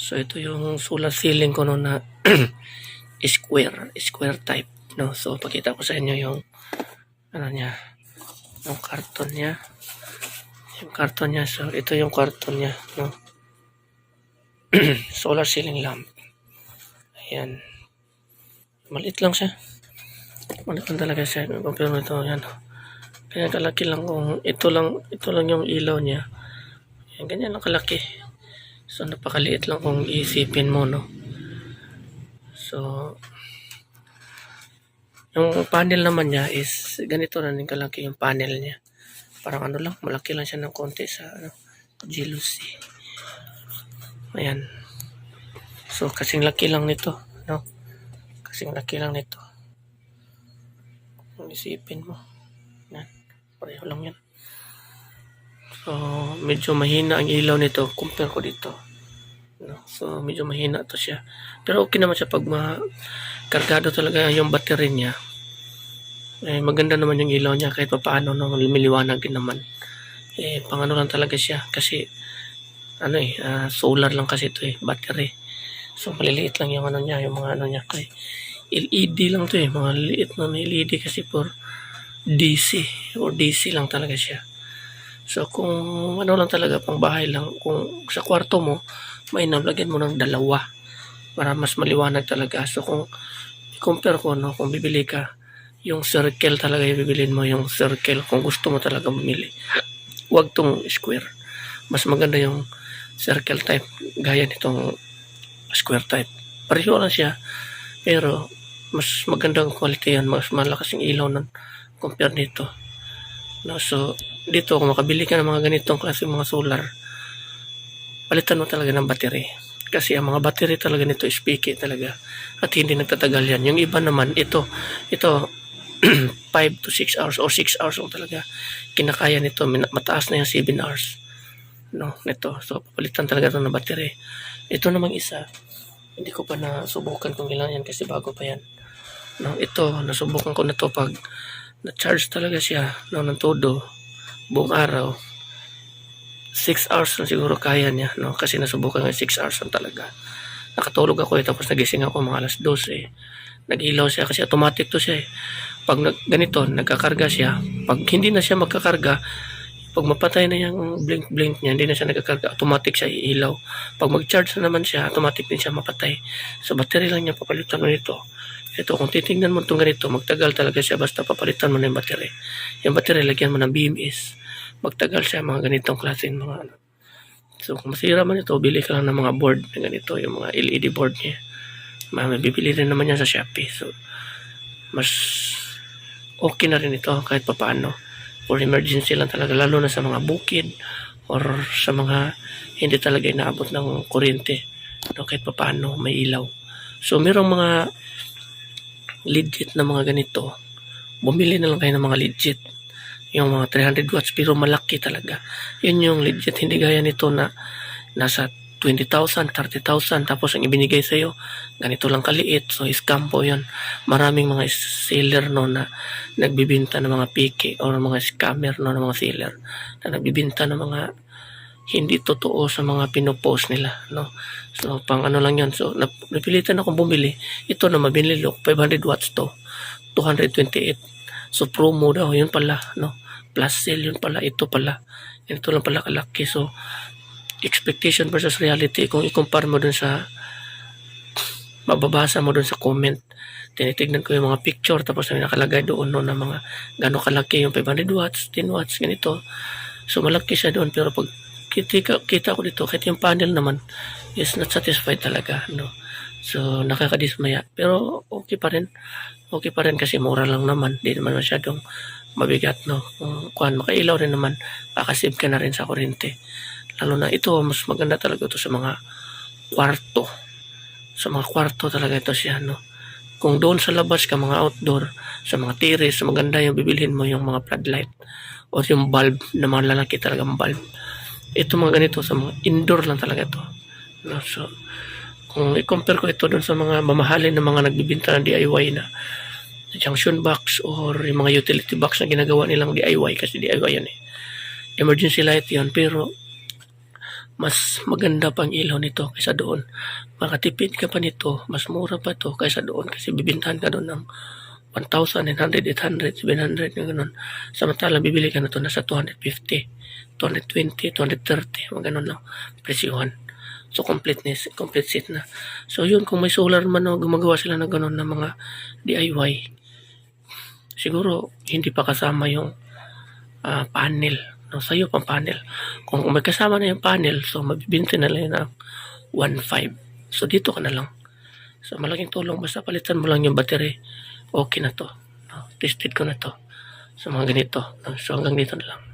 So ito yung solar ceiling ko no na square type, no. So pakita ko sa inyo yung ano niya, yung karton niya. So ito yung karton niya, no. Solar ceiling lamp. Ayan. Maliit lang siya. Maliit lang talaga siya. Pero ito, yan. Kaya kalaki lang kung ito lang yung ilaw niya. Ayan, ganyan lang kalaki. So napakaliit lang kung iisipin mo, no. So yung panel naman niya is ganito na din kalaki yung panel niya. Parang ano lang, malaki lang siya ng konti sa ano, jealousy. Ayan. So kasing laki lang nito, no. Kasing laki lang nito. Kung isipin mo. Yan. Pareho lang yan. So medyo mahina ang ilaw nito compare ko dito. No? So medyo mahina to siya. Pero okay naman siya pag kargado talaga yung battery niya. Eh, maganda naman yung ilaw niya kahit paano no, lumiliwanag din naman. Eh, pang ano lang talaga siya kasi ano solar lang kasi ito battery. So maliliit lang yung ano niya, yung mga ano niya kay LED lang to mga liit na LED kasi for DC or DC lang talaga siya. So kung ano lang talaga pang bahay lang, kung sa kwarto mo, may nalagyan mo ng dalawa para mas maliwanag talaga. So kung i-compare ko no, kung bibili ka, yung circle talaga yung bibilin mo, yung circle kung gusto mo talaga bumili. Huwag tong square. Mas maganda yung circle type gaya nitong square type. Pareho lang siya pero mas magandang quality yan, mas malakas yung ilaw nun compare dito. No, so dito kung makabili ka ng mga ganitong klase mga solar, palitan mo talaga ng battery. Kasi ang mga battery talaga nito is picky talaga at hindi nagtatagal yan. Yung iba naman ito 5 to 6 hours or 6 hours lang talaga kinakaya nito, mataas na yung 7 hours no nito. So papalitan talaga ito ng battery. Ito namang isa hindi ko pa nasubukan kung ilan yan kasi bago pa yan. No, ito nasubukan ko na to pag na-charge talaga siya no, ng todo buong araw. 6 hours na siguro kaya niya no kasi nasubukan ko 6 hours lang talaga. Nakatulog ako tapos nagising ako mga alas 12. Nag-ilaw siya kasi automatic to siya Pag ganito nagkakarga siya, pag hindi na siya magkakarga, pag mapatay na yung blink niya, hindi na siya nagkakarga, automatic siya iilaw. Pag mag-charge na naman siya, automatic din siya mapatay. So battery lang niya papalitan mo nito. Ito kung titingnan mo itong ganito, magtagal talaga siya basta papalitan mo na yung battery. Yung battery lagyan mo ng BMS. Magtagal siya mga ganitong klase mga ano. So kung masira man ito, bili ka lang ng mga board na ganito, yung mga LED board niya. Mabibili rin naman yan sa Shopee. So mas okay na rin ito kahit papaano. For emergency lang talaga, lalo na sa mga bukid or sa mga hindi talaga inaabot ng kuryente. No, kahit papaano may ilaw. So merong mga legit na mga ganito, bumili na lang kayo ng mga legit. Yung mga 300 watts pero malaki talaga. Yun yung legit, hindi gaya nito na nasa 20,000, 30,000 tapos ang ibinigay sa'yo ganito lang kaliit. So scam po yun. Maraming mga seller no na nagbibinta ng mga piki or mga scammer no ng mga seller na nagbibinta ng mga hindi totoo sa mga pinopost nila no. So pang ano lang yun. So napilitan akong bumili. Ito na mabili ko 500 watts to 228. So promo daw yun pala no. Plus sale yun pala, ito pala. Ito lang pala kalaki. So expectation versus reality kung i-compare mo dun sa mababasa mo dun sa comment. Tinitignan ko yung mga picture tapos may nakalagay doon no, na mga gano'ng kalaki yung 500 watts, 10 watts, ganito. So malaki siya doon pero pag kita ko dito kahit yung panel naman is not satisfied talaga no. So nakakadismaya pero okay pa rin kasi mura lang naman, di naman masyadong mabigat no. Kung makailaw rin naman, kakasave ka na rin sa kuryente. Lalo na ito, mas maganda talaga ito sa mga kwarto. Sa mga kwarto talaga ito siya, no? Kung doon sa labas ka, mga outdoor, sa mga terrace, maganda yung bibilhin mo yung mga floodlight o yung bulb na mga lalaki talagang bulb. Ito mga ganito, sa mga indoor lang talaga ito. No? So, kung i-compare ko ito doon sa mga mamahalin na mga nagbibinta ng DIY na junction box or yung mga utility box na ginagawa nilang DIY kasi DIY yan Emergency light yan pero mas maganda pang ilaw nito kaysa doon. Makatipid ka pa nito, mas mura pa to kaysa doon kasi bibintahan ka doon ng 1,900, 800, 700 na ganun. Samantalang bibili ka na to nasa 250, 220, 230, mga ganun lang presyohan. So complete set na. So yun, kung may solar man o gumagawa sila ng ganun na mga DIY, siguro hindi pa kasama yung panel. No, sa'yo pang panel. Kung may kasama na yung panel, so mabibinti na lang yun ng 1.5. So dito ka na lang. So malaking tulong, basta palitan mo lang yung battery. Okay na to. No, tested ko na to. So mga ganito. No, so hanggang dito na lang.